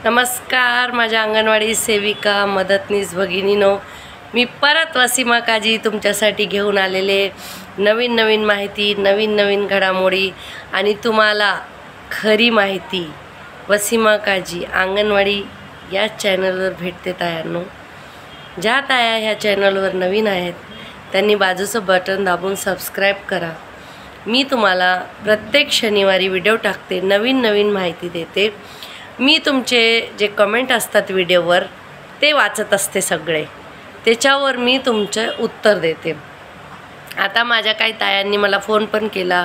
नमस्कार माझ्या अंगणवाडी सेविका मदतनीस भगिनीनो, मी परत वसीमा काजी तुमच्यासाठी घेऊन आलेले नवीन माहिती, नवीन घडामोडी आणि तुम्हाला खरी माहिती वसीमा काजी अंगणवाडी या चॅनलवर भेटते। तायांनो, ज्या ताया ह्या चॅनलवर नवीन आहेत त्यांनी बाजूचं बटन दाबून सबस्क्राइब करा। मी तुम्हाला प्रत्येक शनिवारी व्हिडिओ टाकते, नवीन माहिती देते। मी तुमचे जे कमेंट असतात व्हिडिओवर ते वाचत असते सगळे, त्याच्यावर मी तुमचे उत्तर देते। आता माझ्या काही तायांनी मला फोन पण केला,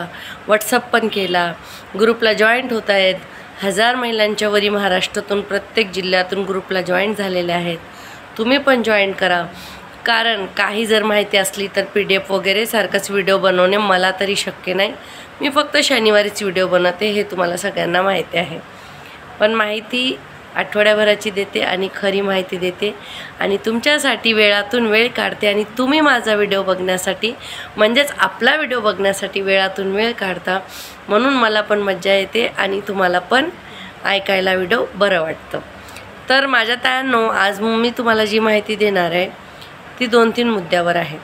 व्हॉट्सअप पण केला, ग्रुपला जॉईंट होत आहेत। 1000 महिलांच्या वरी महाराष्ट्रातून प्रत्येक जिल्ह्यातून ग्रुपला जॉईंट झालेले आहेत। तुम्ही पण जॉईन करा, कारण काही जर माहिती असली तर PDF वगैरे सारखाच व्हिडिओ बनवणे मला तरी शक्य नाही। मी फक्त शनिवारीच व्हिडिओ बनवते, हे तुम्हाला सगळ्यांना माहिती आहे। पण माहिती आठवड्याभराची देते आणि खरी माहिती देते आणि तुमच्यासाठी वेळातून वेळ काढते आणि तुम्ही माझा व्हिडिओ बघण्यासाठी म्हणजेच आपला व्हिडिओ बघण्यासाठी वेळातून वेळ काढता, म्हणून मला पण मज्जा येते आणि तुम्हाला पण ऐकायला व्हिडिओ बरं वाटतं। तर माझ्या तायांनो, आज मी तुम्हाला जी माहिती देणार आहे ती 2-3 मुद्द्यावर आहे।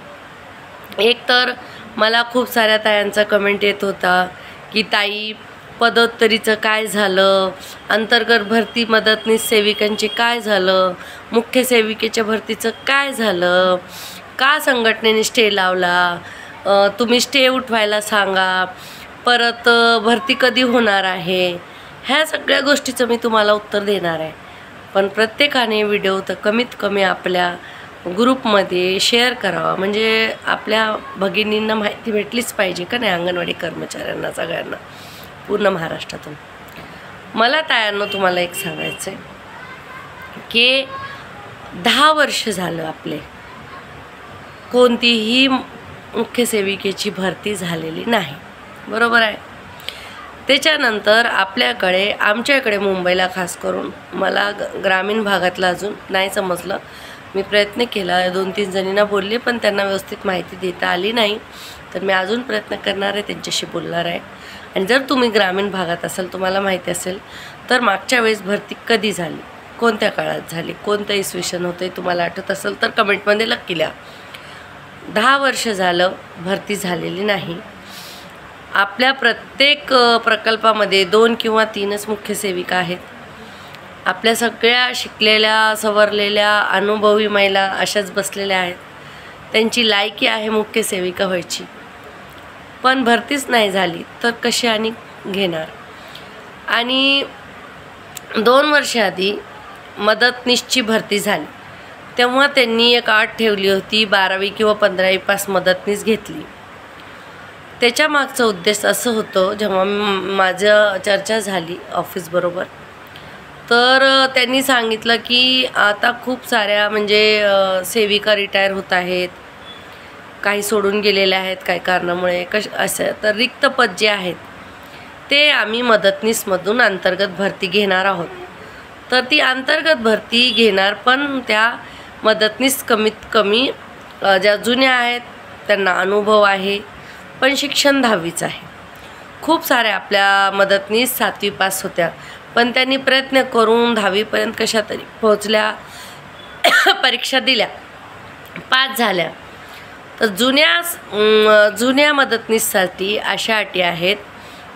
एक तर मला खूप साऱ्या तायांचा कमेंट येत होता की ताई पदोत्तरीचं काय झालं, अंतर्गत भरती मदतनीस सेविकांचे काय झालं, मुख्य सेविकेच्या भरतीचं काय झालं, का संघटनेने स्टे लावला, तुम्ही स्टे उठवायला सांगा, परत भरती कधी होणार आहे, ह्या सगळ्या गोष्टीचं मी तुम्हाला उत्तर देणार आहे। पण प्रत्येकाने व्हिडिओ तर कमीत कमी आपल्या ग्रुपमध्ये शेअर करावा, म्हणजे आपल्या भगिनींना माहिती भेटलीच पाहिजे का नाही, अंगणवाडी कर्मचाऱ्यांना सगळ्यांना पूर्ण महाराष्ट्रातून। मला तायांनो तुम्हाला एक सांगायचं आहे की 10 वर्ष झालं आपले कोणतीही मुख्य सेविकेची भरती झालेली नाही, बरोबर आहे। त्याच्यानंतर आमच्याकडे मुंबईला खास करून, मला ग्रामीण भागातलं अजून नाही समजलं, मी प्रयत्न केला, 2-3 जणींना बोलले पण त्यांना व्यवस्थित माहिती देता आली नाही, तर मी अजून प्रयत्न करणार आहे, त्यांच्याशी बोलणार आहे। आणि जर तुम्ही ग्रामीण भागात असाल, तुम्हाला माहिती असेल तर मागच्या वेळेस भरती कधी झाली, कोणत्या काळात झाली, कोणतं इसवीसन होते, तुम्हाला आठवत असेल तर कमेंटमध्ये नक्की लिहा। 10 वर्ष झालं भरती झालेली नाही। आपल्या प्रत्येक प्रकल्पामध्ये 2 किंवा 3च मुख्य सेविका आहेत। आपल्या सगळ्या शिकलेल्या, सवरलेल्या, अनुभवी महिला अशाच बसलेल्या आहेत, त्यांची लायकी आहे मुख्य सेविका व्हायची, पण भरतीच नाही झाली तर कशी आणि घेणार। आणि 2 वर्ष आधी मदतनीसची भरती झाली, तेव्हा त्यांनी एक अट ठेवली होती, 12वी किंवा 15वी पास मदतनीस घेतली। त्याच्या मागचा उद्देश असं होतं, जेव्हा माझं चर्चा झाली ऑफिसबरोबर, तर त्यांनी सांगितलं की आता खूप साऱ्या म्हणजे सेविका रिटायर होत आहेत, काही सोडून गेलेले आहेत काही कारणामुळे, असं तर रिक्त पद जे आहेत ते आम्ही मदतनीसमधून अंतर्गत भरती घेणार आहोत। तर ती अंतर्गत भरती घेणार, पण त्या मदतनीस कमीत कमी ज्या जुन्या आहेत त्यांना अनुभव आहे, पण शिक्षण 10वीच आहे। खूप साऱ्या आपल्या मदतनीस 7वी पास होत्या, पण त्यांनी प्रयत्न करून 10वीपर्यंत कशा तरी पोहोचल्या, परीक्षा दिल्या, पास झाल्या। तर जुन्या मदतनीससाठी अशा अटी आहेत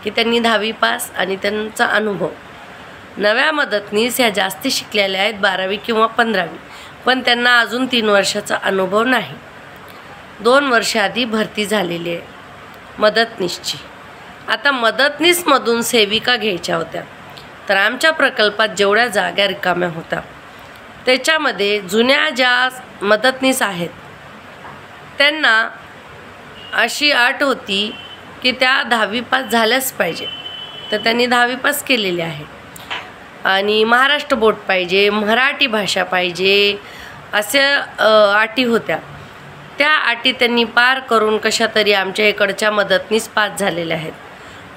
की त्यांनी 10वी पास आणि त्यांचा अनुभव। नव्या मदतनीस ह्या जास्ती शिकलेल्या आहेत, 12वी किंवा 15वी, पण त्यांना अजून 3 वर्षाचा अनुभव नाही। 2 वर्ष आधी भरती झालेली आहे मदतनीसची। आता मदतनीसमधून सेविका घ्यायच्या होत्या, तर आमच्या प्रकल्पात जेवढ्या जागा रिकाम्या होत्या त्याच्यामध्ये जुन्या ज्या मदतनीस आहेत त्यांना अशी अट होती की त्या 10वी पास झाल्याच पाहिजे, तर त्यांनी 10वी पास केलेली आहे आणि महाराष्ट्र बोर्ड पाहिजे, मराठी भाषा पाहिजे, अशा अटी होत्या। त्या अटी त्यांनी पार करून कशा तरी आमच्या इकडच्या मदतनीस पास झालेल्या आहेत,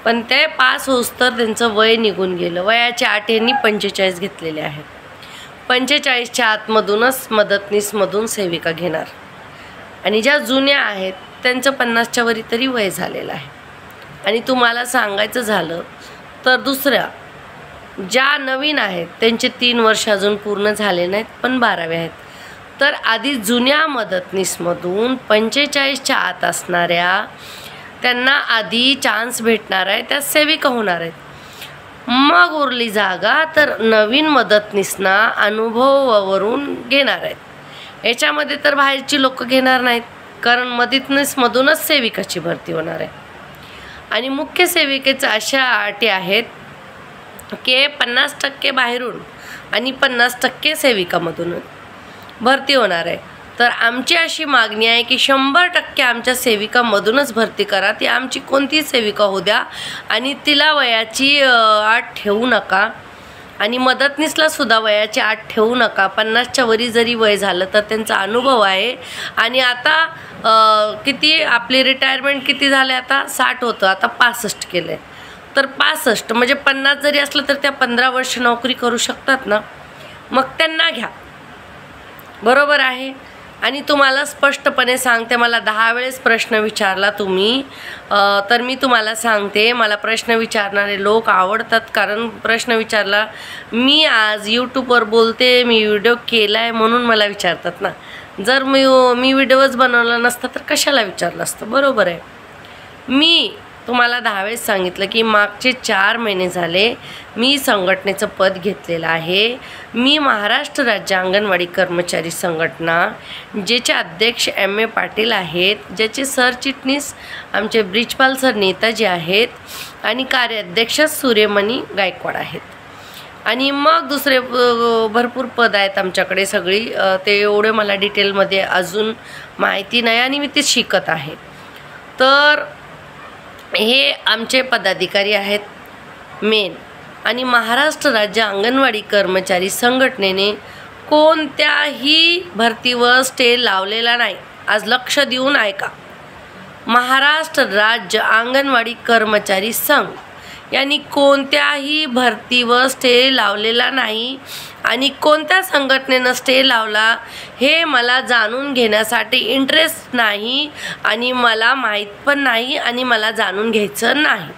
पण ते पास होऊस तर त्यांचं वय निघून गेलं। वयाच्या अटींनी 45 घेतलेले आहेत। 45च्या आतमधूनच मदतनीसमधून सेविका घेणार आणि ज्या जुन्या आहेत त्यांचं 50च्या वरी तरी वय झालेलं आहे। आणि तुम्हाला सांगायचं झालं तर दुसऱ्या ज्या नवीन आहेत त्यांचे 3 वर्ष अजून पूर्ण झाले नाहीत पण 12वे आहेत. तर आधी जुन्या मदतनीसमधून 45च्या आत असणाऱ्या त्यांना आधी चान्स भेटणार आहे, त्या सेविका होणार आहेत. मग उरली जागा तर नवीन मदतनीसना अनुभवावरून घेणार आहेत. याच्यामध्ये तर बाहेरची लोक घेणार नाहीत, कारण मदतनीसमधूनच सेविकाची भरती होणार आहे. आणि मुख्य सेविकेच्या अशा अटी आहेत की 50% बाहेरून आणि 50% सेविकामधून भरती होणार आहे. तर आमची अशी मागणी आहे की 100% आमच्या सेविकामधूनच भरती करा. ती आमची कोणतीही सेविका होऊ द्या आणि तिला वयाची अट ठेवू नका आणि मदतनीसला सुद्धा वयाची अट ठेवू नका. 50च्या वरी जरी वय झालं तर त्यांचा अनुभव आहे. आणि आता किती आपली रिटायरमेंट किती झाले, आता 60 होतं, आता 65 केलं आहे. तर 65 म्हणजे 50 जरी असलं तर त्या 15 वर्ष नोकरी करू शकतात ना, मग त्यांना घ्या. बरोबर आहे. आणि तुम्हाला स्पष्टपणे सांगते, मला 10 वेळेस प्रश्न विचारला तुम्ही, तर मी तुम्हाला सांगते मला प्रश्न विचारणारे लोक आवडतात, कारण प्रश्न विचारला. मी आज यूट्यूबवर बोलते, मी व्हिडिओ केला आहे म्हणून मला विचारतात ना. जर मी व्हिडिओच बनवला नसता तर कशाला विचारलं असतं. बरोबर आहे. मी तुम्हाला 10 वेळेस सांगितलं की मागचे 4 महिने झाले मी संघटनेचं पद घेतलेलं आहे. मी महाराष्ट्र राज्य अंगणवाडी कर्मचारी संघटना, ज्याचे अध्यक्ष M.A. पाटील आहेत, ज्याचे सरचिटणीस आमचे ब्रिजपाल सर नेताजी आहेत आणि कार्याध्यक्ष सूर्यमणी गायकवाड आहेत. आणि मग दुसरे भरपूर पद आहेत आमच्याकडे सगळी. ते एवढे मला डिटेलमध्ये अजून माहिती नाही आणि मी ते शिकत आहे. तर हे आमचे पदाधिकारी आहेत मेन. आणि महाराष्ट्र राज्य अंगणवाडी कर्मचारी संघटनेने कोणत्याही भरतीवर स्टे लावलेला नाही. आज लक्ष देऊन ऐका. महाराष्ट्र राज्य अंगणवाडी कर्मचारी संघ यांनी कोणत्याही भरतीवर स्टे लावलेला नाही. आणि कोणत्या संघटनेनं स्टे लावला हे मला जाणून घेण्यासाठी इंटरेस्ट नाही आणि मला माहीत पण नाही आणि मला जाणून घ्यायचं नाही.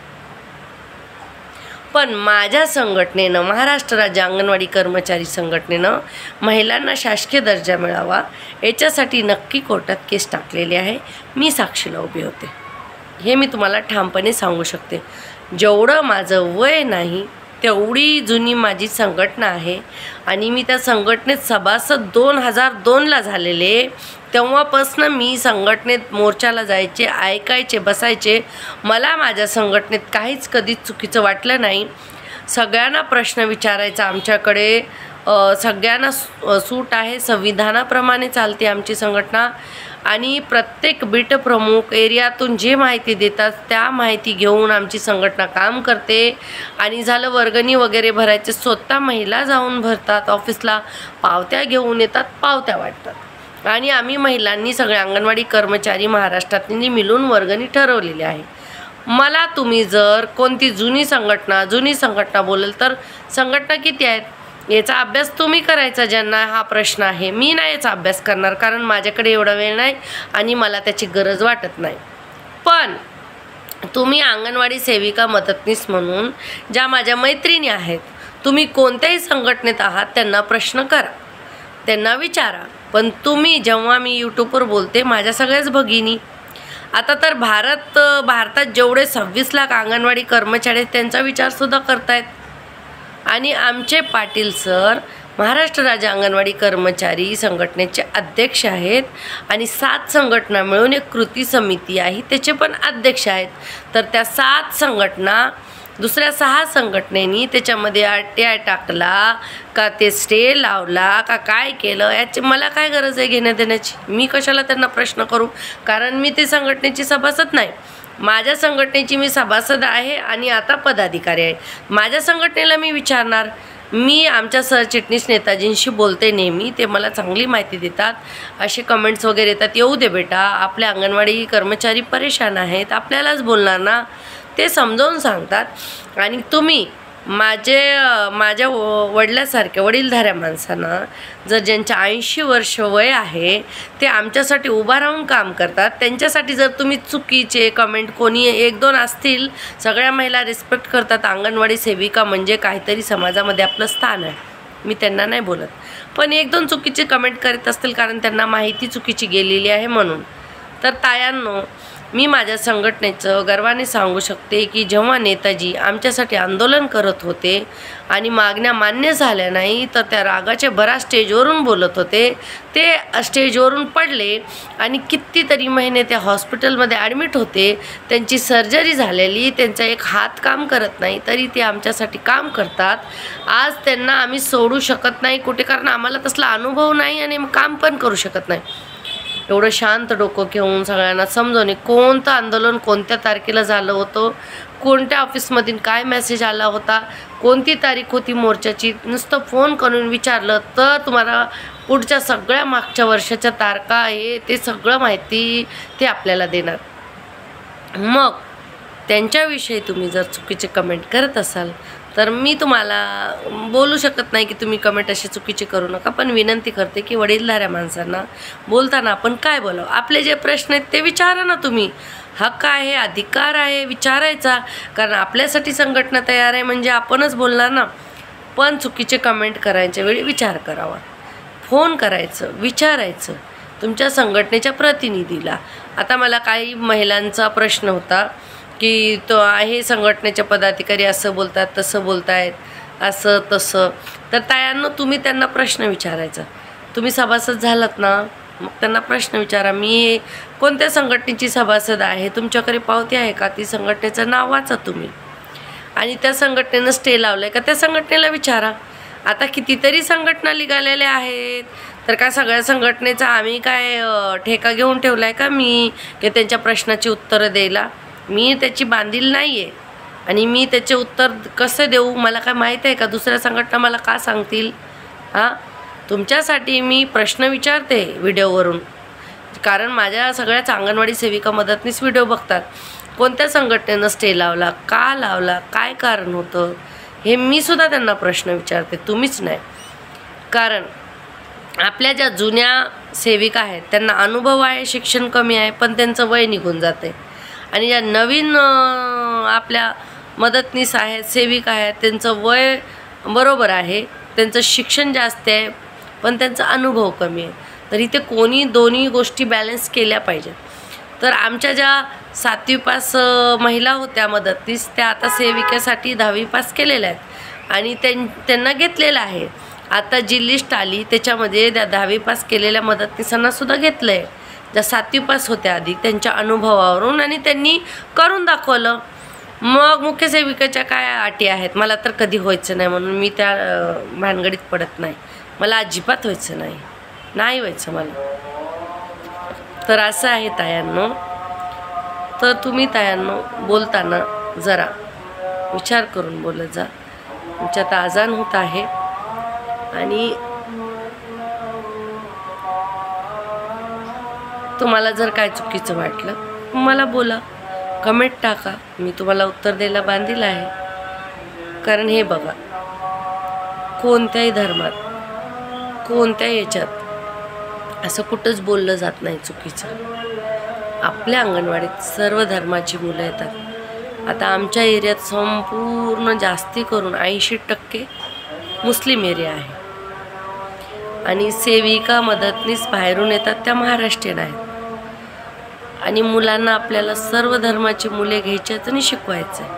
पण माझ्या संघटनेनं, महाराष्ट्र राज्य अंगणवाडी कर्मचारी संघटनेनं महिलांना शासकीय दर्जा मिळावा याच्यासाठी नक्की कोर्टात केस टाकलेली आहे. मी साक्षीला उभी होते, हे मी तुम्हाला ठामपणे सांगू शकते. जेवढं माझं वय नाही तेवढी जुनी माझी संघटना आहे. आणि मी त्या संघटनेत सभासद 2002ला झालेले. तेव्हापासून मी संघटनेत मोर्चाला जायचे, ऐकायचे, बसायचे. मला माझ्या संघटनेत काहीच कधीच चुकीचं वाटलं नाही. सगळ्यांना प्रश्न विचारायचा आमच्याकडे, सगळ्यांना सूट आहे. संविधानाप्रमाणे चालते आमची संघटना. आणि प्रत्येक बीट प्रमुख एरियातून जे माहिती देतात त्या माहिती घेऊन आमची संघटना काम करते. आणि झालं वर्गणी वगैरे भरायचे, स्वतः महिला जाऊन भरतात. ऑफिसला पावत्या घेऊन येतात, पावत्या वाटतात. आणि आम्ही महिलांनी सगळे अंगणवाडी कर्मचारी महाराष्ट्रातली मिळून वर्गणी ठरवलेली आहे. मला तुम्ही जर कोणती जुनी संघटना बोलेल तर संघटना किती आहेत याचा अभ्यास तुम्ही करायचा, ज्यांना हा प्रश्न आहे. मी नाही याचा अभ्यास करणार, कारण माझ्याकडे एवढा वेळ नाही आणि मला त्याची गरज वाटत नाही. पण तुम्ही अंगणवाडी सेविका मदतनीस म्हणून ज्या माझ्या मैत्रिणी आहेत, तुम्ही कोणत्याही संघटनेत आहात त्यांना प्रश्न करा, त्यांना विचारा. पण तुम्ही जेव्हा मी यूट्यूबवर बोलते माझ्या सगळ्याच भगिनी, आता तर भारतात जेवढे 26 लाख अंगणवाडी कर्मचारी आहेत त्यांचा विचारसुद्धा करतायत. आणि आमचे पाटील सर महाराष्ट्र राज्य अंगणवाडी कर्मचारी संघटनेचे अध्यक्ष आहेत. आणि 7 संघटना मिळून एक कृती समिती आहे, त्याचे पण अध्यक्ष आहेत. तर त्या 7 संघटना, दुसऱ्या 6 संघटनेनी त्याच्यामध्ये RTI टाकला का, ते स्टे लावला का, काय केलं, याची मला काय गरज आहे घेण्या देण्याची. मी कशाला त्यांना प्रश्न करू, कारण मी ते संघटनेची सभासद नाही. माझ्या संघटनेची मी सभासद आहे आणि आता पदाधिकारी आहे. माझ्या संघटनेला मी विचारणार. मी आमच्या सरचिटणीस नेताजींशी बोलते नेहमी, ते मला चांगली माहिती देतात. असे कमेंट्स वगैरे येतात, येऊ दे बेटा, आपले अंगणवाडी कर्मचारी परेशान आहेत, आपल्यालाच बोलणार ना, ते समजावून सांगतात. आणि तुम्ही माझ्या वडिलांसारख्या वडीलधाऱ्या माणसांना जर ज्यांच्या 80 वर्ष वय आहे ते आमच्यासाठी उभा राहून काम करतात, त्यांच्यासाठी जर तुम्ही चुकीचे कमेंट कोणी 1-2 असतील, सगळ्या महिला रिस्पेक्ट करतात. अंगणवाडी सेविका म्हणजे काहीतरी समाजामध्ये आपलं स्थान आहे, मी त्यांना नाही बोलत, पण 1-2 चुकीचे कमेंट करत असतील कारण त्यांना माहिती चुकीची गेलेली आहे म्हणून. तर तायांनो, मी माझ्या संघटनेचं गर्वाने सांगू शकते की जेव्हा नेताजी आमच्यासाठी आंदोलन करत होते आणि मागण्या मान्य झाल्या नाही तर त्या रागाचे भरात स्टेजवरून बोलत होते. ते स्टेजवरून पडले आणि कितीतरी महिने त्या हॉस्पिटलमध्ये ॲडमिट होते. त्यांची सर्जरी झालेली, त्यांचा एक हात काम करत नाही, तरी ते आमच्यासाठी काम करतात. आज त्यांना आम्ही सोडू शकत नाही कुठे, कारण आम्हाला तसला अनुभव नाही आणि काम पण करू शकत नाही. एवढं शांत डोकं घेऊन सगळ्यांना समजवणे, कोणतं आंदोलन कोणत्या तारखेला झालं होतं, कोणत्या ऑफिसमधून काय मेसेज आला होता, कोणती तारीख होती मोर्चाची, नुसतं फोन करून विचारलं तर तुम्हाला पुढच्या सगळ्या मागच्या वर्षाच्या तारखा हे ते सगळं माहिती ते आपल्याला देणार. मग त्यांच्याविषयी तुम्ही जर चुकीचे कमेंट करत असाल तर मी तुम्हाला बोलू शकत नाही की तुम्ही कमेंट अशी चुकीची करू नका, पण विनंती करते की वडीलधाऱ्या माणसांना बोलताना आपण काय बोलावं, आपले जे प्रश्न आहेत ते विचारा ना तुम्ही. हक्क आहे, अधिकार आहे विचारायचा, कारण आपल्यासाठी संघटना तयार आहे म्हणजे आपणच बोलणार ना. पण चुकीचे कमेंट करायच्या वेळी विचार करावा, फोन करायचं, विचारायचं तुमच्या संघटनेच्या प्रतिनिधीला. आता मला काही महिलांचा प्रश्न होता की तो आहे संघटनेचे पदाधिकारी असं बोलतात, तसं बोलतायत, असं तसं. तर तायांनो, तुम्ही त्यांना प्रश्न विचारायचा. तुम्ही सभासद झालात ना, मग त्यांना प्रश्न विचारा, मी कोणत्या संघटनेची सभासद आहे, तुमच्याकडे पावती आहे का, ती संघटनेचं नाव वाचा तुम्ही, आणि त्या संघटनेनं स्टे लावलं आहे का त्या संघटनेला विचारा. आता कितीतरी संघटना निघालेल्या आहेत, तर काय सगळ्या संघटनेचा आम्ही काय ठेका घेऊन ठेवला आहे का मी की त्यांच्या प्रश्नाची उत्तरं द्यायला. मी त्याची बांधील नाही आहे आणि मी त्याचे उत्तर कसे देऊ, मला काय माहीत आहे का दुसऱ्या संघटना मला का सांगतील. तुमच्यासाठी मी प्रश्न विचारते व्हिडिओवरून, कारण माझ्या सगळ्याच अंगणवाडी सेविका मदतनीस व्हिडिओ बघतात. कोणत्या संघटनेनं स्टे लावला, का लावला, काय कारण होतं, हे मी सुद्धा त्यांना प्रश्न विचारते, तुम्हीच नाही. कारण आपल्या ज्या जुन्या सेविका आहेत त्यांना अनुभव आहे, शिक्षण कमी आहे, पण त्यांचं वय निघून जाते. आणि ज्या नवीन आपल्या मदतनीस आहेत, सेविका आहेत, त्यांचं वय बरोबर आहे, त्यांचं शिक्षण जास्त आहे, पण त्यांचा अनुभव कमी आहे. तर इथे कोणी दोन्ही गोष्टी बॅलन्स केल्या पाहिजेत. तर आमच्या ज्या 7वी पास महिला होत्या मदतनीस, त्या आता सेविकेसाठी 10वी पास केलेल्या आहेत आणि त्यांना घेतलेलं आहे. आता जी लिस्ट आली त्याच्यामध्ये त्या 10वी पास केलेल्या मदतनीसांना सुद्धा घेतलं आहे, ज्या 7वी पास होत्या आधी, त्यांच्या अनुभवावरून, आणि त्यांनी करून दाखवलं. मग मुख्य सेविकेच्या काय अटी आहेत, मला तर कधी व्हायचं नाही म्हणून मी त्या भानगडीत पडत नाही. मला अजिबात व्हायचं नाही व्हायचं मला. तर असं आहे तायांनो. तर तुम्ही तायांनो बोलताना जरा विचार करून बोलत जा. तुमच्यात आजान होत आहे आणि तुम्हाला जर काय चुकीचं वाटलं मला बोला, कमेंट टाका, मी तुम्हाला उत्तर द्यायला बांधील आहे. कारण हे बघा, कोणत्याही धर्मात, कोणत्याही याच्यात असं कुठंच बोललं जात नाही चुकीचं. आपल्या अंगणवाडीत सर्व धर्माची मुलं येतात. आता आमच्या एरियात संपूर्ण जास्ती करून 80% मुस्लिम एरिया आहे आणि सेविका मदतनीस बाहेरून येतात, त्या महाराष्ट्रीयन आहेत. आणि मुलांना आपल्याला सर्व धर्माची मुले घ्यायच्यात आणि शिकवायचं आहे.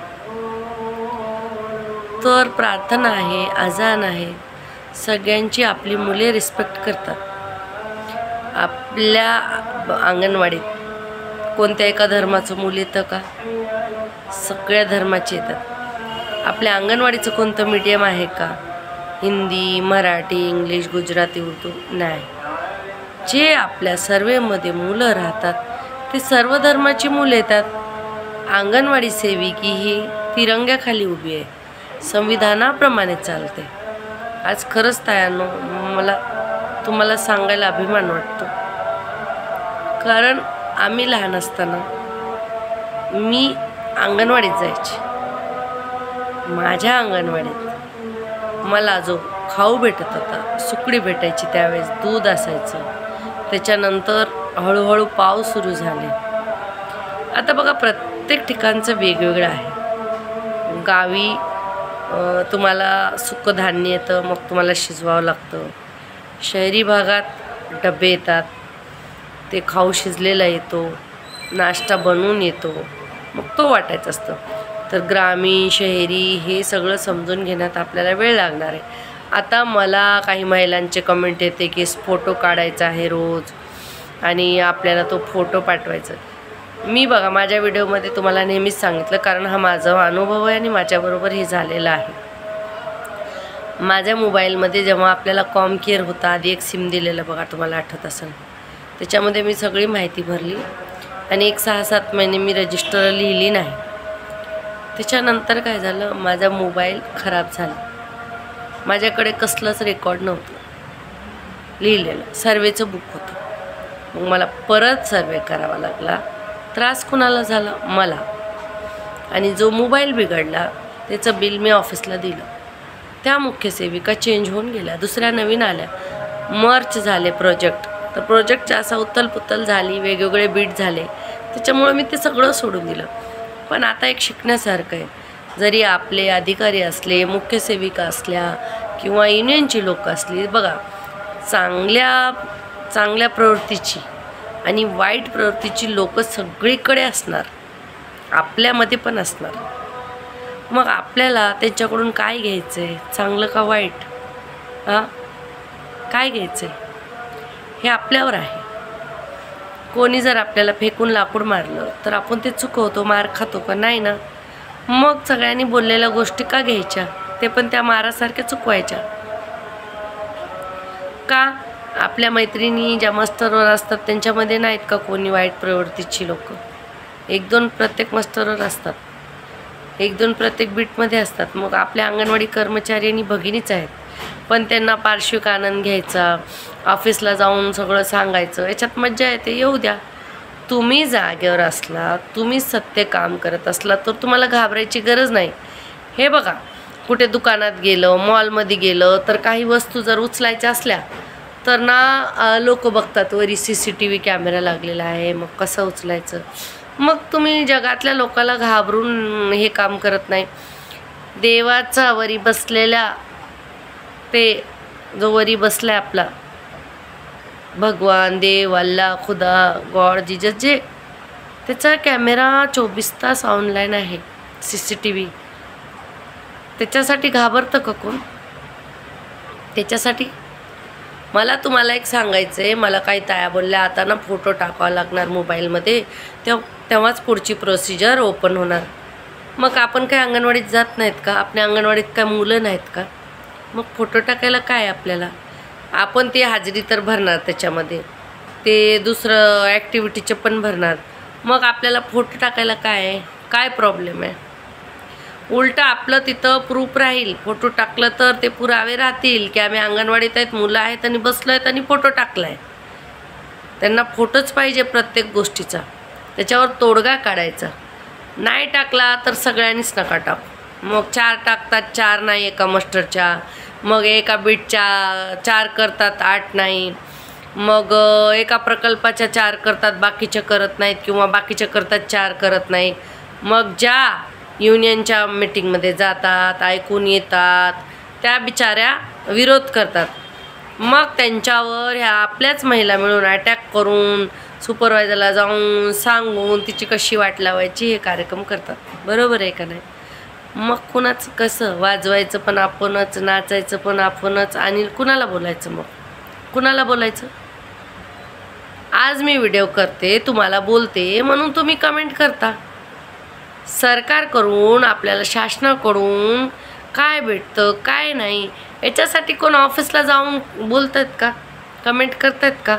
तर प्रार्थना आहे, अजान आहे, सगळ्यांची आपली मुले रिस्पेक्ट करतात. आपल्या अंगणवाडीत कोणत्या एका धर्माचं मुलं येतं का, सगळ्या धर्माचे येतात. आपल्या अंगणवाडीचं कोणतं मीडियम आहे का, हिंदी, मराठी, इंग्लिश, गुजराती, उर्दू, नाही. जे आपल्या सर्वेमध्ये मुलं राहतात ते सर्व धर्माची मुलं येतात. अंगणवाडी सेविकी ही तिरंग्याखाली उभी आहे, संविधानाप्रमाणे चालते. आज खरंच तायांनो मला तुम्हाला सांगायला अभिमान वाटतो, कारण आम्ही लहान असताना मी अंगणवाडीत जायचे माझ्या अंगणवाडीत मला जो खाऊ भेटत होता, सुकडी भेटायची, त्यावेळेस दूध असायचं, त्याच्यानंतर हळूहळू पाव सुरू झाले. आता बघा प्रत्येक ठिकाणचं वेगवेगळं आहे. गावी तुम्हाला सुकं धान्य येतं, मग तुम्हाला शिजवावं लागतं. शहरी भागात डबे येतात, ते खाऊ शिजलेला येतो, नाश्ता बनवून येतो, मग तो वाटायचं असतं. तर ग्रामीण शहरी हे सगळं समजून घेण्यात आपल्याला वेळ लागणार आहे. आता मला काही महिलांचे कमेंट येते की फोटो काढायचा आहे रोज आणि आपल्याला तो फोटो पाठवायचा. मी बघा माझ्या व्हिडिओमध्ये तुम्हाला नेहमीच सांगितलं, कारण हा माझा अनुभव आहे आणि माझ्याबरोबर हे झालेलं आहे. माझ्या मोबाईलमध्ये जेव्हा आपल्याला कॉम केअर होता, आधी एक सिम दिलेलं बघा, तुम्हाला आठवत असेल, त्याच्यामध्ये मी सगळी माहिती भरली आणि एक 6-7 महिने मी रजिस्टर लिहिली नाही. त्याच्यानंतर काय झालं, माझा मोबाईल खराब झाला. माझ्याकडे कसलंच रेकॉर्ड नव्हतं लिहिलेलं, सर्वेचं बुक होतं. मग मला परत सर्वे करावा लागला. त्रास कुणाला झाला? मला. आणि जो मोबाईल बिघडला त्याचं बिल मी ऑफिसला दिलं. त्या मुख्य सेविका चेंज होऊन गेल्या, दुसऱ्या नवीन आल्या, मर्च झाले प्रोजेक्ट. तर प्रोजेक्टच्या असा उथलपुथल झाली, वेगवेगळे बीट झाले, त्याच्यामुळे मी ते सगळं सोडून दिलं. पण आता एक शिकण्यासारखं आहे. जरी आपले अधिकारी असले, मुख्य सेविका असल्या किंवा युनियनची लोक असली, बघा चांगल्या प्रवृत्तीची आणि वाईट प्रवृत्तीची लोक सगळीकडे असणार, आपल्यामध्ये पण असणार. मग आपल्याला त्यांच्याकडून काय घ्यायचं आहे, चांगलं का वाईट? काय घ्यायचं आहे हे आपल्यावर आहे. कोणी जर आपल्याला फेकून लाकूड मारलं तर आपण ते चुकवतो, मार खातो का? नाही ना. मग सगळ्यांनी बोललेल्या गोष्टी का घ्यायच्या, ते पण त्या मारासारख्या चुकवायच्या का? आपल्या मैत्रिणी ज्या मास्तरवर असतात त्यांच्यामध्ये नाहीत का कोणी वाईट प्रवृत्तीची लोक? 1-2 प्रत्येक मास्तरवर असतात, 1-2 प्रत्येक बीटमध्ये असतात. मग आपल्या अंगणवाडी कर्मचारी आणि भगिनीच आहेत, पण त्यांना पार्श्विक आनंद घ्यायचा, ऑफिसला जाऊन सगळं सांगायचं, याच्यात मज्जा येते. येऊ द्या. तुम्ही जागेवर असला, तुम्ही सत्य काम करत असला तर तुम्हाला घाबरायची गरज नाही. हे बघा, कुठे दुकानात गेलं, मॉलमध्ये गेलं तर काही वस्तू जर उचलायच्या असल्या तर ना लोक बघतात वरी CCTV कॅमेरा लागलेला आहे, मग कसं उचलायचं. मग तुम्ही जगातल्या लोकाला घाबरून हे काम करत नाही. देवाचा वरी बसलेल्या, ते जो वरी बसलाय आपला भगवान, देव, अल्लाह, खुदा, गॉड, जीजस, जे त्याचा कॅमेरा 24 तास ऑनलाईन आहे, CCTV. त्याच्यासाठी घाबरतं का कोण? त्याच्यासाठी मला तुम्हाला एक सांगायचं आहे. मला काही ताया बोलल्या आता ना फोटो टाकावा लागणार मोबाईलमध्ये, तेव्हाच पुढची प्रोसिजर ओपन होणार. मग आपण काय अंगणवाडीत जात नाहीत का? आपल्या अंगणवाडीत काय मुलं नाहीत का? मग फोटो टाकायला काय आपल्याला? आपण ते हाजरी तर भरणार, त्याच्यामध्ये ते दुसरं ॲक्टिव्हिटीचे पण भरणार. मग आपल्याला फोटो टाकायला काय प्रॉब्लेम आहे? उलटं आपलं तिथं प्रूफ राहील. फोटो टाकलं तर ते पुरावे राहतील की आम्ही अंगणवाडीत आहेत, मुलं आहेत आणि बसलो आहेत आणि फोटो टाकला आहे. त्यांना फोटोच पाहिजे प्रत्येक गोष्टीचा, त्याच्यावर तोडगा काढायचा. नाही टाकला तर सगळ्यांनीच नका टाकू. मग 4 टाकतात, 4 नाही एका मास्टरच्या, मग एका बीटच्या 4 करतात, 8 नाही. मग एका प्रकल्पाच्या 4 करतात, बाकीच्या करत नाहीत, किंवा बाकीच्या करतात 4 करत नाही. मग ज्या युनियनच्या मीटिंगमध्ये जातात, ऐकून येतात, त्या बिचाऱ्या विरोध करतात. मग त्यांच्यावर ह्या आपल्याच महिला मिळून अटॅक करून सुपरवायझरला जाऊन सांगून तिची कशी वाट लावायची हे कार्यक्रम करतात. बरोबर आहे का नाही? मग कुणाचं कसं वाजवायचं पण आपणच, नाचायचं पण आपणच, आणि कुणाला बोलायचं? मग कुणाला बोलायचं? आज मी व्हिडिओ करते, तुम्हाला बोलते म्हणून तुम्ही कमेंट करता. सरकारकडून आपल्याला, शासनाकडून काय भेटतं काय नाही याच्यासाठी कोण ऑफिसला जाऊन बोलत आहेत का? कमेंट करत आहेत का?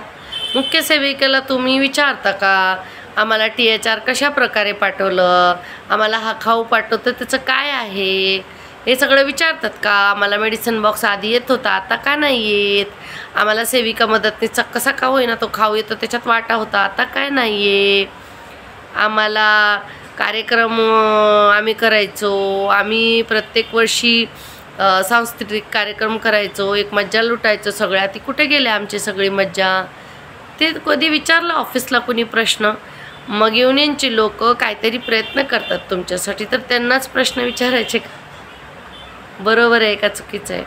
मुख्य सेविकेला तुम्ही विचारता का आम्हाला THR कशा प्रकारे पाठवलं, आम्हाला हा खाऊ पाठवतं त्याचं काय आहे, हे सगळं विचारतात का? आम्हाला मेडिसिन बॉक्स आधी येत होता, आता का नाही येत? आम्हाला सेविका मदतनीचा कसा का होईना तो खाऊ येतो, त्याच्यात वाटा होता, आता काय नाही आहे? आम्हाला कार्यक्रम आम्ही करायचो, आम्ही प्रत्येक वर्षी सांस्कृतिक कार्यक्रम करायचो, एक मज्जा लुटायचो सगळ्या, ती कुठे गेले आमची सगळी मज्जा? ते कधी विचारलं ऑफिसला कोणी प्रश्न? मग युनियनचे लोक काहीतरी प्रयत्न करतात तुमच्यासाठी, तर त्यांनाच प्रश्न विचारायचे का? बरोबर आहे का चुकीचं आहे?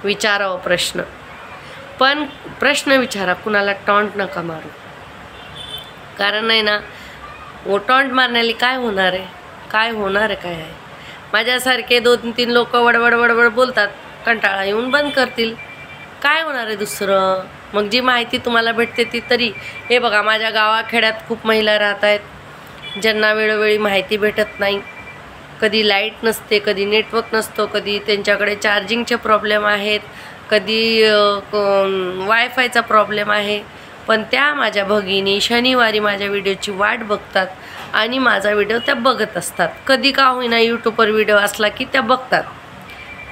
विचारावं प्रश्न, पण प्रश्न विचारा, कुणाला टॉन्ट नका मारू. कारण नाही ना, टॉन्ट मारण्याला काय होणार आहे? काय होणार आहे? काय आहे? माझ्यासारखे 2-3 लोक वडवड वडवड बोलतात, कंटाळा येऊन बंद करतील. काय होणार आहे दुसरं? मग जी माहिती तुम्हाला भेटते ती तरी, हे बघा माझ्या गावाखेड्यात खूप महिला राहत आहेत ज्यांना वेळोवेळी माहिती भेटत नाही. कधी लाईट नसते, कधी नेटवर्क नसतो, कधी त्यांच्याकडे चार्जिंगचे प्रॉब्लेम आहेत, कधी वायफायचा प्रॉब्लेम आहे. पण त्या माझ्या भगिनी शनिवारी माझ्या व्हिडिओची वाट बघतात आणि माझा व्हिडिओ त्या बघत असतात. कधी का होईना यूट्यूबवर व्हिडिओ असला की त्या बघतात.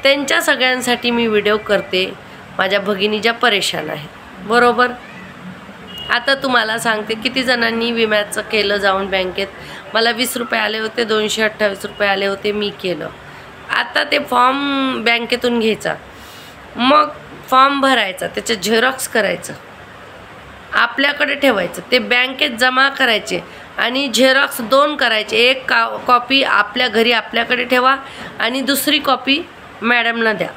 त्यांच्या सगळ्यांसाठी मी व्हिडिओ करते, माझ्या भगिनी ज्या परेशान आहेत. बरोबर. आता तुम्हाला सांगते, किती जणांनी विम्याचं केलं जाऊन बँकेत. मला 20 रुपये आले होते, 228 रुपये आले होते, मी केलं. आता ते फॉर्म बँकेतून घ्यायचा, मग फॉर्म भरायचा, त्याचं झेरॉक्स करायचं, आपल्याकडे ठेवायचं, ते बँकेत जमा करायचे आणि झेरॉक्स 2 करायचे. एक कॉपी आपल्या घरी आपल्याकडे ठेवा आणि दुसरी कॉपी मॅडमला द्या.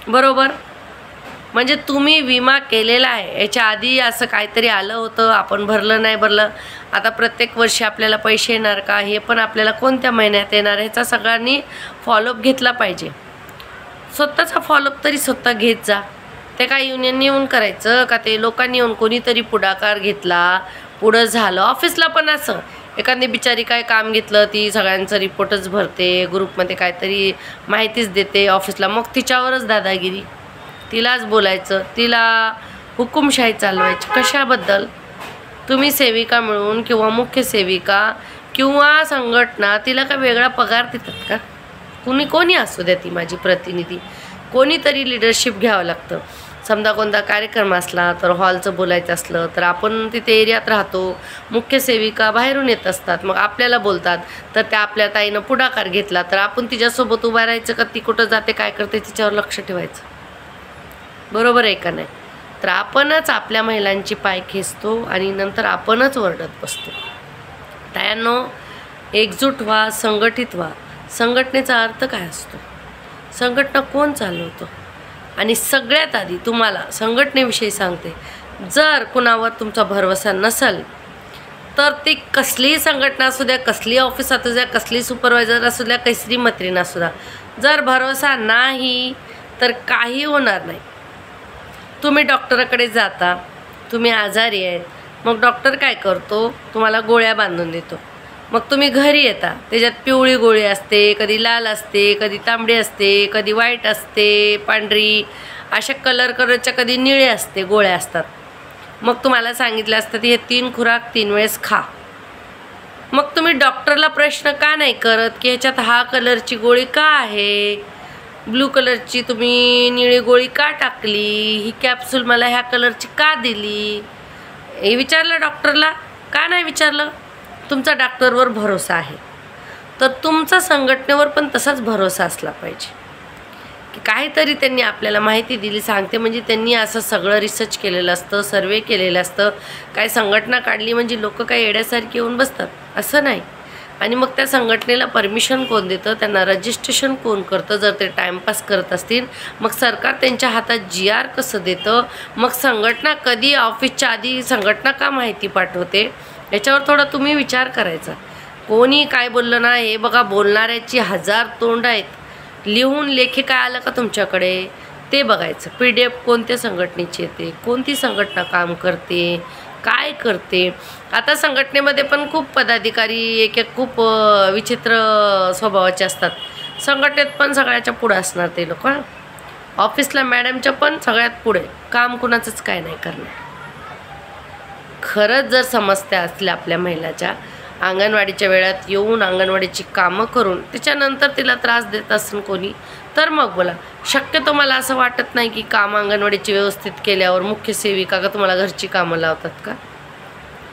बरोबर. म्हणजे तुम्ही विमा केलेला आहे. याच्या आधी असं काहीतरी आलं होतं, आपण भरलं नाही भरलं, आता प्रत्येक वर्षी आपल्याला पैसे येणार का, हे पण आपल्याला कोणत्या महिन्यात येणार, ह्याचा सगळ्यांनी फॉलोअप घेतला पाहिजे. स्वतःचा फॉलोअप तरी स्वतः घेत जा. ते काय युनियनने येऊन करायचं का? ते लोकांनी येऊन कोणीतरी पुढाकार घेतला, पुढं झालं. ऑफिसला पण असं एखादी बिचारी काय काम घेतलं, ती सगळ्यांचं रिपोर्टच भरते, ग्रुपमध्ये काहीतरी माहितीच देते ऑफिसला, मग तिच्यावरच दादागिरी, तिलाच बोलायचं, तिला हुकुमशाही चालवायची. कशाबद्दल? तुम्ही सेविका मिळून किंवा मुख्य सेविका किंवा संघटना तिला का वेगळा पगार देतात का? कोणी असू द्या, ती माझी प्रतिनिधी, कोणीतरी लिडरशिप घ्यावं लागतं. समजा कोणता कार्यक्रम असला तर हॉलचं बोलायचं असलं तर आपण तिथे एरियात राहतो, मुख्य सेविका बाहेरून येत असतात, मग आपल्याला बोलतात, तर त्या आपल्या ताईनं पुढाकार घेतला तर आपण तिच्यासोबत उभा राहायचं का? ती कुठं जाते, काय करते, तिच्यावर लक्ष ठेवायचं. बरोबर आहे का नाही? तर आपणच आपल्या महिलांची पाय खेचतो आणि नंतर आपणच ओरडत बसतो. तायांनो, एकजूट व्हा, संघटित व्हा. संघटनेचा अर्थ काय असतो? संघटना कोण चालवतो? आणि सगळ्यात आधी तुम्हाला संघटनेविषयी सांगते, जर कुणावर तुमचा भरवसा नसेल तर ती कसलीही संघटना असू द्या, कसली ऑफिस असू द्या, कसली सुपरवायझर असू द्या, कसली मैत्रीण असू द्या, जर भरवसा नाही तर काही होणार नाही. तुम्ही डॉक्टरकडे जाता, तुम्ही आजारी आहेत, मग डॉक्टर काय करतो? तुम्हाला गोळ्या बांधून देतो. मग तुम्ही घरी येता, त्याच्यात पिवळी गोळी असते, कधी लाल असते, कधी तांबडी असते, कधी व्हाईट असते, पांढरी, अशा कलरच्या, कधी निळे असते गोळ्या असतात. मग तुम्हाला सांगितलं असतं हे 3 खुराक 3 वेळेस खा. मग तुम्ही डॉक्टरला प्रश्न का नाही करत की ह्याच्यात हा कलरची गोळी का आहे, ब्लू कलरची तुम्ही निळी गोळी का टाकली, ही कॅप्सूल मला ह्या कलरची का दिली, हे विचारलं डॉक्टरला? का नाही विचारलं? तुमचा डॉक्टरवर भरोसा आहे, तर तुमचा संघटनेवर पण तसाच भरोसा असला पाहिजे की काहीतरी त्यांनी आपल्याला माहिती दिली. सांगते म्हणजे त्यांनी असं सगळं रिसर्च केलेलं असतं, सर्वे केलेलं असतं. काय संघटना काढली म्हणजे लोक काय येड्यासारखी येऊन बसतात असं नाही. आणि मग त्या संघटनेला परमिशन कोण देतं, त्यांना रजिस्ट्रेशन कोण करतं? जर ते टाईमपास करत असतील, मग सरकार त्यांच्या हातात GR कसं देतं? मग संघटना कधी ऑफिसच्या आधी संघटना का माहिती पाठवते? याच्यावर थोडा तुम्ही विचार करायचा. कोणी काय बोललं ना, हे बघा बोलणाऱ्याची 1000 तोंड आहेत. लिहून लेखी काय आलं का तुमच्याकडे ते बघायचं. PDF कोणत्या संघटनेची येते, कोणती संघटना काम करते, काय करते. आता संघटनेमध्ये पण खूप पदाधिकारी एक खूप विचित्र स्वभावाचे असतात. संघटनेत पण सगळ्याच्या पुढे असणार ते लोक. ऑफिसला मॅडमच्या पण सगळ्यात पुढे, काम कुणाचंच काय नाही करणार. खरंच जर समस्या असल्या आपल्या महिलाच्या, अंगणवाडीच्या वेळात येऊन अंगणवाडीची कामं करून त्याच्यानंतर तिला त्रास देत असेल कोणी, तर मग बोला. शक्यतो मला असं वाटत नाही की काम अंगणवाडीची व्यवस्थित केल्यावर मुख्य सेविका का तुम्हाला घरची कामं लावतात का?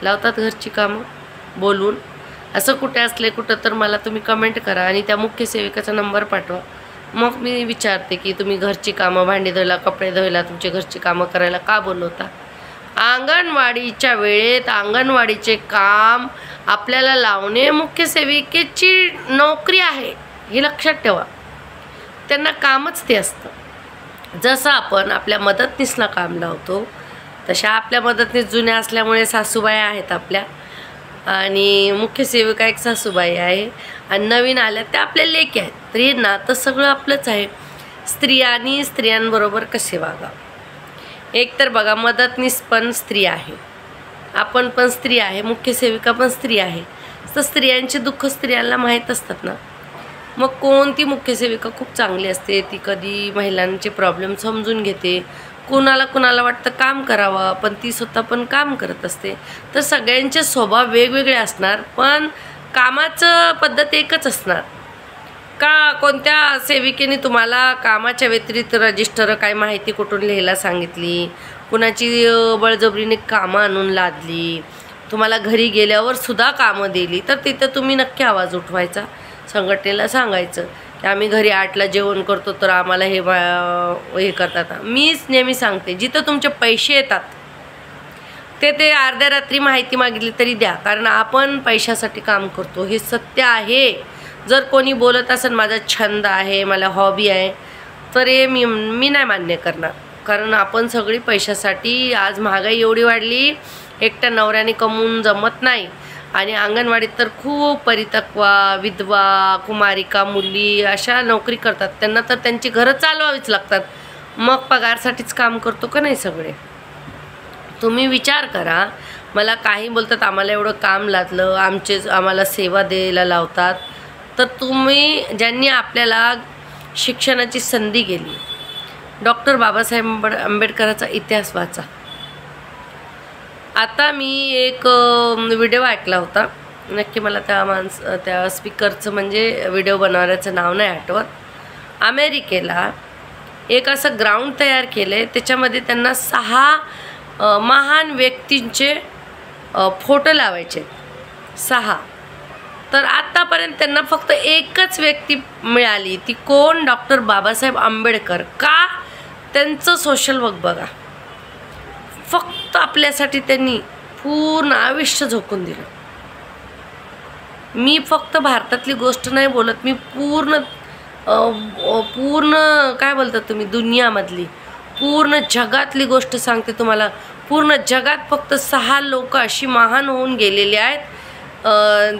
लावतात घरची कामं बोलून. असं कुठे असले कुठं तर मला तुम्ही कमेंट करा आणि त्या मुख्य सेविकाचा नंबर पाठवा. मग मी विचारते की तुम्ही घरची कामं, भांडी धुवायला, कपडे धुवायला, तुमची घरची कामं करायला का बोलवता. अंगणवाडीच्या वेळेत अंगणवाडीचे काम आपल्याला लावणे मुख्य सेविकेची नोकरी आहे, हे लक्षात ठेवा. त्यांना कामच ते असतं. जसं आपण आपल्या मदतनीसला काम लावतो तशा आपल्या मदतनीस जुन्या असल्यामुळे सासूबाई आहेत आपल्या, आणि मुख्य सेविका एक सासूबाई आहे, आणि नवीन आल्या त्या आपल्या लेकी आहेत. तर हे नातं सगळं आपलंच आहे. स्त्रियांनी स्त्रियांबरोबर कसे वागावं. एक तर बघा, मदतनीस पण स्त्री आहे, आपण पण स्त्री आहे, मुख्य सेविका पण स्त्री आहे. तर स्त्रियांचे दुःख स्त्रियांना माहीत असतात ना. मग कोणती मुख्य सेविका खूप चांगली असते, ती कधी महिलांचे प्रॉब्लेम समजून घेते. कुणाला वाटतं काम करावं, पण ती स्वतः पण काम करत असते. तर सगळ्यांचे स्वभाव वेगवेगळे असणार, पण कामाचं पद्धत एकच असणार. का कोणत्या सेविकेने तुम्हाला कामाच्या व्यतिरिक्त रजिस्टर काय माहिती कुठून लिहायला सांगितली, कुणाची बळजबरीने कामं आणून लादली, तुम्हाला घरी गेल्यावर सुद्धा कामं दिली, तर तिथं तुम्ही नक्की आवाज उठवायचा, संघटनेला सांगायचं की आम्ही घरी 8ला जेवण करतो तर आम्हाला हे करतात. मीच नेहमी सांगते, जिथं तुमचे पैसे येतात ते अर्ध्या रात्री माहिती मागितली तरी द्या, कारण आपण पैशासाठी काम करतो, हे सत्य आहे. जर कोणी बोलत असेल माझा छंद आहे, मला हॉबी आहे, तर हे मी नाही मान्य करणार. कारण आपण सगळी पैशासाठी, आज महागाई एवढी वाढली, एकट्या नवऱ्याने कमवून जमत नाही. आणि अंगणवाडीत तर खूप परितक्वा, विधवा, कुमारिका मुली अशा नोकरी करतात. त्यांना तर त्यांची घरं चालवावीच लागतात. मग पगारसाठीच काम करतो का नाही सगळे. तुम्ही विचार करा. मला काही बोलतात आम्हाला एवढं काम लादलं, आम्हाला सेवा द्यायला लावतात. तर तुम्ही ज्यांनी आपल्याला शिक्षणाची संधी केली, डॉक्टर बाबासाहेब आंबेडकरांचा इतिहास वाचा. आता मी एक व्हिडिओ ऐकला होता, नक्की मला त्या स्पीकरचं म्हणजे व्हिडिओ बनवण्याचं नाव नाही आठवत. अमेरिकेला एक असं ग्राउंड तयार केलं आहे, त्याच्यामध्ये त्यांना 6 महान व्यक्तींचे फोटो लावायचे, 6. तर आत्तापर्यंत त्यांना फक्त एकच व्यक्ती मिळाली, ती कोण, डॉक्टर बाबासाहेब आंबेडकर. का? त्यांचं सोशल वर्क बघा. फक्त आपल्यासाठी त्यांनी पूर्ण आयुष्य झोकून दिलं. मी फक्त भारतातली गोष्ट नाही बोलत, मी पूर्ण काय बोलतात तुम्ही, दुनियामधली पूर्ण जगातली गोष्ट सांगते तुम्हाला. पूर्ण जगात फक्त 6 लोक अशी महान होऊन गेलेली आहेत,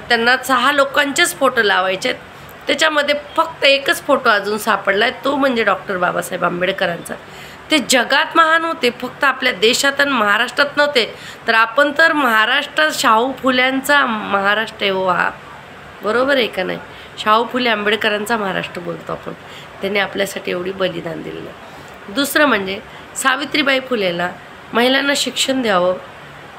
त्यांना 6 लोकांचेच फोटो लावायचे आहेत. त्याच्यामध्ये फक्त एकच फोटो अजून सापडला आहे, तो म्हणजे डॉक्टर बाबासाहेब आंबेडकरांचा. ते जगात महान होते, फक्त आपल्या देशात आणि महाराष्ट्रात नव्हते. तर आपण तर महाराष्ट्रात शाहू फुल्यांचा महाराष्ट्र आहे हो हा, बरोबर आहे का नाही. शाहू फुले आंबेडकरांचा महाराष्ट्र बोलतो आपण. त्यांनी आपल्यासाठी एवढी बलिदान दिलेलं. दुसरं म्हणजे सावित्रीबाई फुलेला महिलांना शिक्षण द्यावं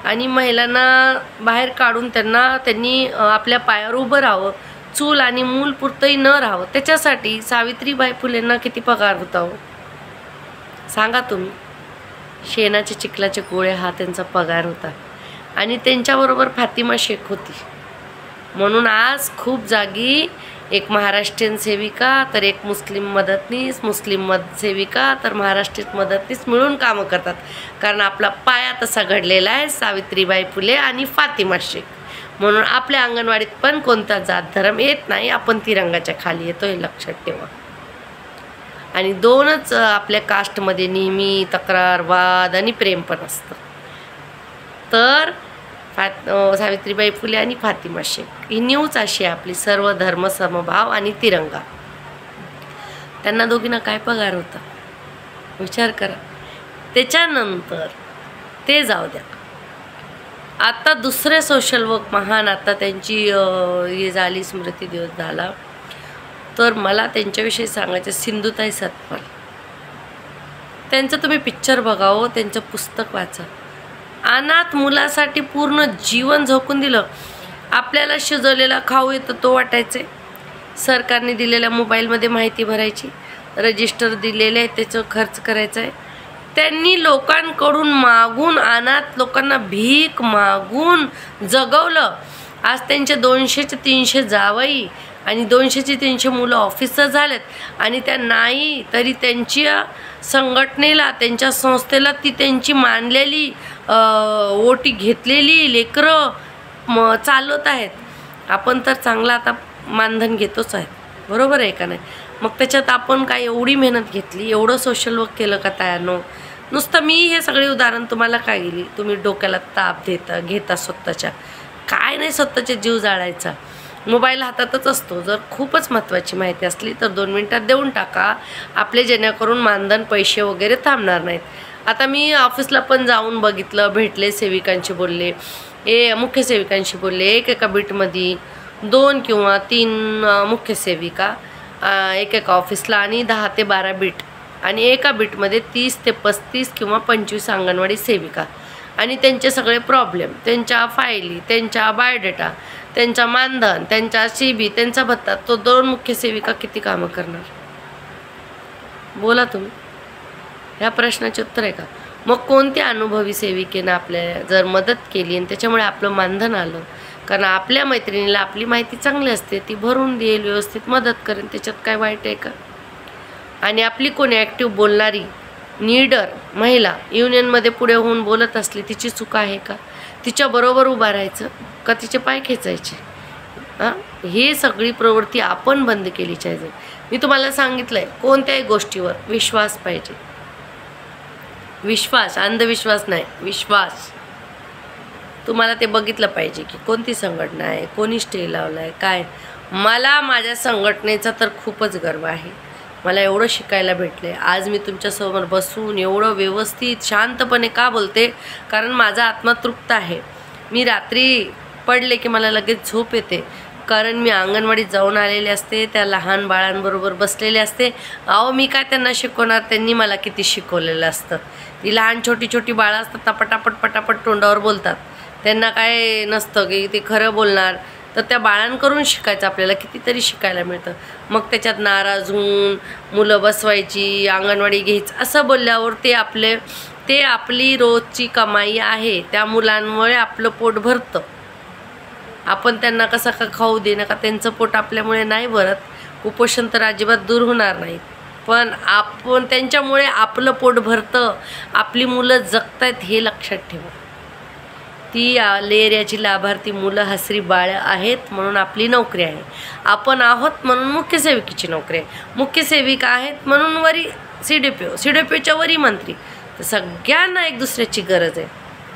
आणि महिलांना बाहेर काढून त्यांनी आपल्या पायावर उभं राहावं, चूल आणि मूल पुरतंही न राहावं. त्याच्यासाठी सावित्रीबाई फुलेंना किती पगार होता हो सांगा तुम्ही. शेणाचे चिखलाचे गोळे हा त्यांचा पगार होता. आणि त्यांच्याबरोबर फातिमा शेख होती. म्हणून आज खूप जागी एक महाराष्ट्रीयन सेविका तर एक मुस्लिम मदतनीस, सेविका तर महाराष्ट्रीय मदतनीस मिळून कामं करतात. कारण आपला पाया तसा घडलेला आहे, सावित्रीबाई फुले आणि फातिमा शेख. म्हणून आपल्या अंगणवाडीत पण कोणता जात धर्म येत नाही, आपण तिरंगाच्या खाली येतो, हे लक्षात ठेवा. आणि 2च आपल्या कास्टमध्ये नेहमी तक्रार, वाद आणि प्रेम पण असतं. तर सावित्रीबाई फुले आणि फातिमा शेख ही न्यूज अशी आहे आपली, सर्व धर्म समभाव आणि तिरंगा. त्यांना दोघींना काय पगार होता विचार करा. त्याच्यानंतर ते जाऊ द्या. आता दुसरे सोशल वर्क महान, आता त्यांची हे झाली, स्मृती दिवस झाला, तर मला त्यांच्याविषयी सांगायचं सिंधुताई सतपाल. त्यांचं तुम्ही पिक्चर बघावं, त्यांचं पुस्तक वाचा. अनाथ मुलासाठी पूर्ण जीवन झोकून दिलं. आपल्याला शिजवलेला खाऊ येतो तो वाटायचे, सरकारने दिलेल्या मोबाईलमध्ये माहिती भरायची, रजिस्टर दिलेले आहे त्याचं खर्च करायचा आहे. त्यांनी लोकांकडून मागून, अनाथ लोकांना भीक मागून जगवलं. आज त्यांचे 200चे 300 जावई आणि 200चे 300 मुलं ऑफिसर झालेत आणि त्या नाही तरी त्यांच्या संघटनेला, त्यांच्या संस्थेला ती त्यांची मानलेली ओटी घेतलेली लेकरं चालवत आहेत. आपण तर चांगला आता मानधन घेतोच आहे, बरोबर आहे का नाही? मग त्याच्यात आपण काय एवढी मेहनत घेतली, एवढं सोशल वर्क केलं का तायानो? नुसतं मी हे सगळे उदाहरण तुम्हाला काय गेली, तुम्ही डोक्याला ताप घेता स्वतःच्या. काय नाही स्वतःचे जीव जाळायचा, मोबाईल हातातच असतो. जर खूपच महत्त्वाची माहिती असली तर 2 मिनिटात देऊन टाका आपले, जेणेकरून मानधन पैसे वगैरे थांबणार नाहीत. आता मी ऑफिसला पण जाऊन बघितलं, भेटले, सेविकांशी बोलले, मुख्य सेविकांशी बोलले. एका बीटमध्ये 2 किंवा 3 मुख्य सेविका एका ऑफिसला आणि 10 ते 12 बीट, आणि एका बीटमध्ये 30 ते 35 किंवा 25 अंगणवाडी सेविका. आणि त्यांचे सगळे प्रॉब्लेम, त्यांच्या फायली, त्यांच्या बायोडेटा, त्यांचा मानधन, त्यांचा CB, त्यांचा भत्ता. तो 2 मुख्य सेविका किती कामं करणार? बोला तुम्ही. ह्या प्रश्नाचे उत्तर आहे का? मग कोणत्या अनुभवी सेविकेनं आपल्याला जर मदत केली आणि त्याच्यामुळे आपलं मानधन आलं, कारण आपल्या मैत्रिणीला आपली माहिती चांगली असते, ती भरून देईल, व्यवस्थित मदत करेन, त्याच्यात काय वाईट आहे का? आणि आपली कोणी ॲक्टिव्ह बोलणारी नीडर महिला युनियनमध्ये पुढे होऊन बोलत असली, तिची चूक आहे का? तिच्याबरोबर उभा राहायचं का तिचे पाय खेचायचे? हे सगळी प्रवृत्ती आपण बंद केली पाहिजे. मी तुम्हाला सांगितलं आहे, कोणत्याही गोष्टीवर विश्वास पाहिजे. विश्वास, अंधविश्वास नाही, विश्वास. तुम्हाला ते बघितलं पाहिजे की कोणती संघटना आहे, कोणी स्टे लावला आहे, काय. मला माझ्या संघटनेचा तर खूपच गर्व आहे. मला एवढं शिकायला भेटले. आज मी तुमच्यासमोर बसून एवढं व्यवस्थित शांतपणे का बोलते, कारण माझा आत्मा तृप्त आहे. मी रात्री पडले की मला लगेच झोप येते, कारण मी अंगणवाडीत जाऊन आलेले असते, त्या लहान बाळांबरोबर बसलेले असते. मी काय त्यांना शिकवणार, त्यांनी मला किती शिकवलेलं असतं. ती लहान छोटी बाळं असतात, पटापट तोंडावर बोलतात. त्यांना काय नसतं की ते खरं बोलणार, तर त्या बाळांकडून शिकायचं. आपल्याला कितीतरी शिकायला मिळतं. मग त्याच्यात नाराज होऊन मुलं बसवायची, अंगणवाडी घ्यायचं असं बोलल्यावर ते आपली रोजची कमाई आहे. त्या मुलांमुळे आपलं पोट भरतं. आपण त्यांना कसं का खाऊ दे नका, त्यांचं पोट आपल्यामुळे नाही भरत. कुपोषण तर अजिबात दूर होणार नाहीत, पण आपण त्यांच्यामुळे आपलं पोट भरतं, आपली मुलं जगतायत हे लक्षात ठेवा. ती एरियाची लाभार्थी मुलं हसरी बाळं आहेत म्हणून आपली नोकरी आहे. आपण आहोत म्हणून मुख्य सेविकेची नोकरी आहे. मुख्य सेविका आहेत म्हणून वरी CDPO वरी मंत्री. तर सगळ्यांना एक दुसऱ्याची गरज आहे,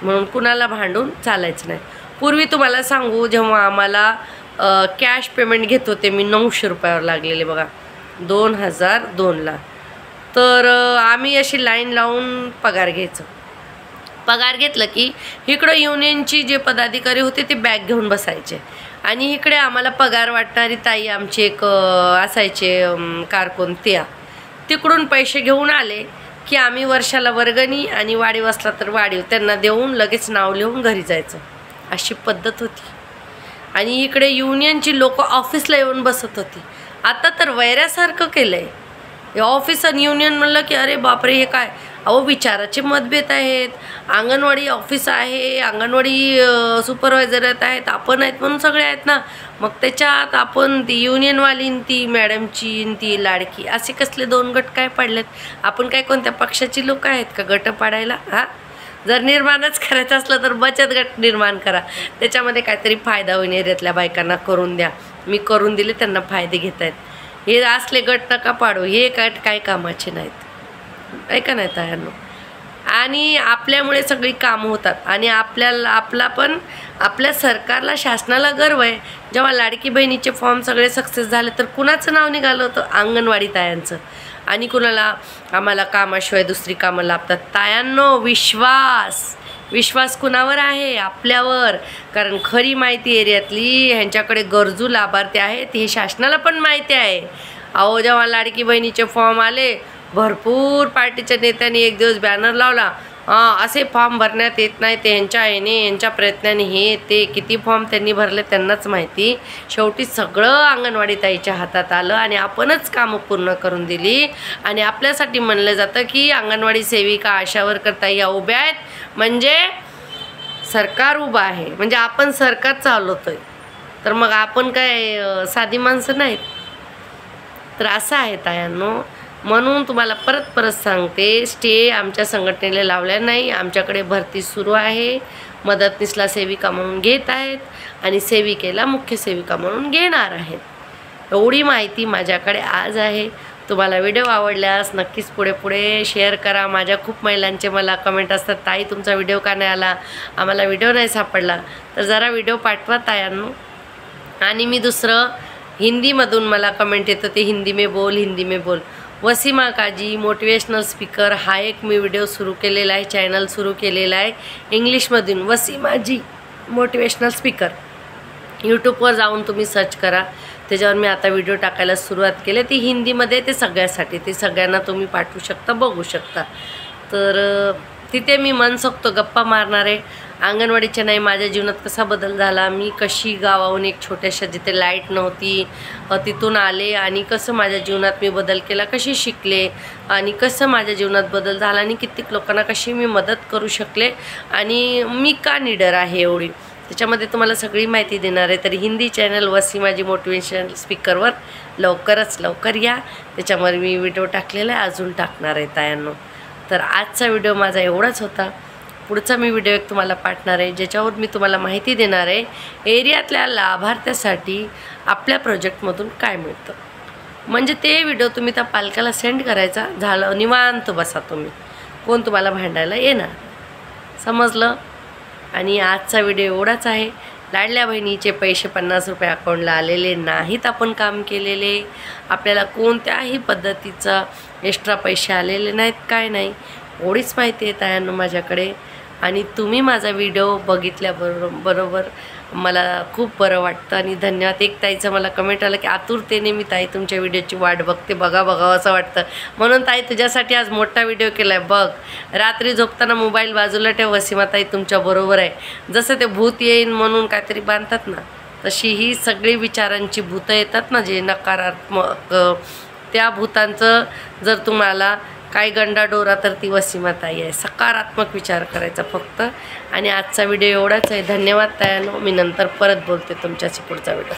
म्हणून कुणाला भांडून चालायचं नाही. पूर्वी तुम्हाला सांगू, जेव्हा आम्हाला कॅश पेमेंट घेत होते मी, 900 रुपयावर लागलेले बघा 2002ला. तर आम्ही अशी लाईन लावून पगार घ्यायचो. पगार घेतलं की इकडं युनियनची जे पदाधिकारी होते ते बॅग घेऊन बसायचे, आणि इकडे आम्हाला पगार वाटणारी ताई आमची एक असायचे कारकून, तिकडून पैसे घेऊन आले की आम्ही वर्षाला वर्गणी आणि वाढीव असला तर वाढीव त्यांना देऊन लगेच नाव लिहून घरी जायचं. अशी पद्धत होती. आणि इकडे युनियनची लोक ऑफिसला येऊन बसत होती. आता तर वैऱ्यासारखं केलं आहे. हे ऑफिस आणि युनियन म्हणलं की अरे बापरे, हे काय. विचाराचे मतभेद आहेत. अंगणवाडी ऑफिस आहे, अंगणवाडी सुपरवायझर आहेत, आपण आहेत म्हणून सगळे आहेत ना. मग त्याच्यात आपण ती युनियनवाली, ती मॅडमची, ती लाडकी, असे कसले 2 गट काय पाडलेत? आपण काय कोणत्या पक्षाची लोक आहेत का गट पाडायला? जर निर्माणच करायचं असलं तर बचत गट निर्माण करा, त्याच्यामध्ये काहीतरी फायदा होईल. एरियातल्या बायकांना करून द्या. मी करून दिले, त्यांना फायदे घेत आहेत. हे असले गट नका पाडू, हे गट काय कामाचे नाहीत. ऐका नाही तायांनो. आणि आपल्यामुळे सगळी कामं होतात. आणि आपल्या सरकारला, शासनाला गर्व आहे. जेव्हा लाडकी बहिणीचे फॉर्म सगळे सक्सेस झाले तर कुणाचं नाव निघालं होतं? अंगणवाडी तायांचं. आणि कुणाला आम्हाला कामाशिवाय दुसरी कामं लाभतात. तायांनो, विश्वास कुणावर आहे? आपल्यावर. कारण खरी माहिती एरियातली ह्यांच्याकडे गरजू लाभार्थी आहेत हे शासनाला पण माहिती आहे. जेव्हा लाडकी बहिणीचे फॉर्म आले, भरपूर पार्टीच्या नेत्यांनी एक दिवस बॅनर लावला, असे फॉर्म भरण्यात येत नाही, ते यांच्या प्रयत्नाने हे ते किती फॉर्म त्यांनी भरले त्यांनाच माहिती. शेवटी सगळं अंगणवाडी ताईच्या हातात आलं आणि आपणच कामं पूर्ण करून दिली. आणि आपल्यासाठी म्हणलं जातं की अंगणवाडी सेविका, आशा वर्कर ताई या उभ्या आहेत म्हणजे सरकार उभं आहे, म्हणजे आपण सरकार चालवतोय. तर मग आपण काय साधी माणसं नाहीत. तर असं आहे तायांनो, म्हणून तुम्हाला परत परत सांगते, स्टे आमच्या संघटनेला लावल्या नाही. आमच्याकडे भरती सुरू आहे. मदतनीसला सेविका म्हणून घेत आहेत आणि सेविकेला मुख्य सेविका म्हणून घेणार आहेत. एवढी माहिती माझ्याकडे आज आहे. तुम्हाला व्हिडिओ आवडल्यास नक्कीच पुढे पुढे शेअर करा. माझ्या खूप महिलांचे मला कमेंट असतात, ताई तुमचा व्हिडिओ का नाही आला, आम्हाला व्हिडिओ नाही सापडला. तर जरा व्हिडिओ पाठवा तायांनो. आणि मी दुसरं, हिंदीमधून मला कमेंट येतं ते हिंदी में बोल. वसीमा काजी मोटिवेशनल स्पीकर हा एक मी व्हिडिओ सुरू केलेला आहे, चॅनल सुरू केलेला आहे इंग्लिशमधून, वसीमाजी मोटिवेशनल स्पीकर. यूट्यूबवर जाऊन तुम्ही सर्च करा, त्याच्यावर मी आता व्हिडिओ टाकायला सुरुवात केली. ती हिंदीमध्ये, ते सगळ्यासाठी, ते सगळ्यांना तुम्ही पाठवू शकता, बघू शकता. तर तिथे मी मनसोक्त गप्पा मारणार आहे. अंगणवाडीच्या नाही, माझ्या जीवनात कसा बदल झाला, मी कशी गावाहून एक छोट्याशा जिथे लाईट नव्हती तिथून आले आणि कसं माझ्या जीवनात मी बदल केला, कशी शिकले आणि कसं माझ्या जीवनात बदल झाला आणि कित्येक लोकांना कशी मी मदत करू शकले आणि मी का निडर आहे एवढी, त्याच्यामध्ये तुम्हाला सगळी माहिती देणार आहे. तर हिंदी चॅनल वसीमाजी मोटिवेशनल स्पीकरवर लवकर या. त्याच्यावर मी व्हिडिओ टाकलेला आहे, अजून टाकणार आहे तायांनो. तर आजचा व्हिडिओ माझा एवढाच होता. पुढचा मी व्हिडिओ एक तुम्हाला पाठवणार आहे, ज्याच्यावर मी तुम्हाला माहिती देणार आहे एरियातल्या लाभार्थ्यासाठी आपल्या प्रोजेक्टमधून काय मिळतं. म्हणजे ते व्हिडिओ तुम्ही त्या पालकाला सेंड करायचा, झालं, निवांत बसा तुम्ही, कोण तुम्हाला भांडायला येणार. समजलं. आणि आजचा व्हिडिओ एवढाच आहे. लाडल्या बहिणीचे पैसे 50 रुपये अकाउंटला आलेले नाहीत, आपण काम केलेले, आपल्याला कोणत्याही पद्धतीचा एक्स्ट्रा पैसे आलेले नाहीत, काय नाही, एवढीच माहिती आहे तायांनो माझ्याकडे. आणि तुम्ही माझा व्हिडिओ बघितल्याबरोबर मला खूप बरं वाटतं आणि धन्यवाद. एक ताईचं मला कमेंट आलं की आतुरतेने मी ताई तुमच्या व्हिडिओची वाट बघते, बघावं असं वाटतं, म्हणून ताई तुझ्यासाठी आज मोठा व्हिडिओ केला आहे बघ. रात्री झोपताना मोबाईल बाजूला ठेव, वसीमा ताई तुमच्या बरोबर आहे. जसं ते भूत येईन म्हणून काहीतरी बांधतात ना, तशी ही सगळी विचारांची भूतं येतात ना, जे नकारात्मक, त्या भूतांचं जर तुम्हाला काय गंडाडोरा, तर ती वसीमा ताई आहे. सकारात्मक विचार करायचा फक्त. आणि आजचा व्हिडिओ एवढाच आहे. धन्यवाद तायांनो. मी नंतर परत बोलते तुमच्याशी पुढचा व्हिडिओ.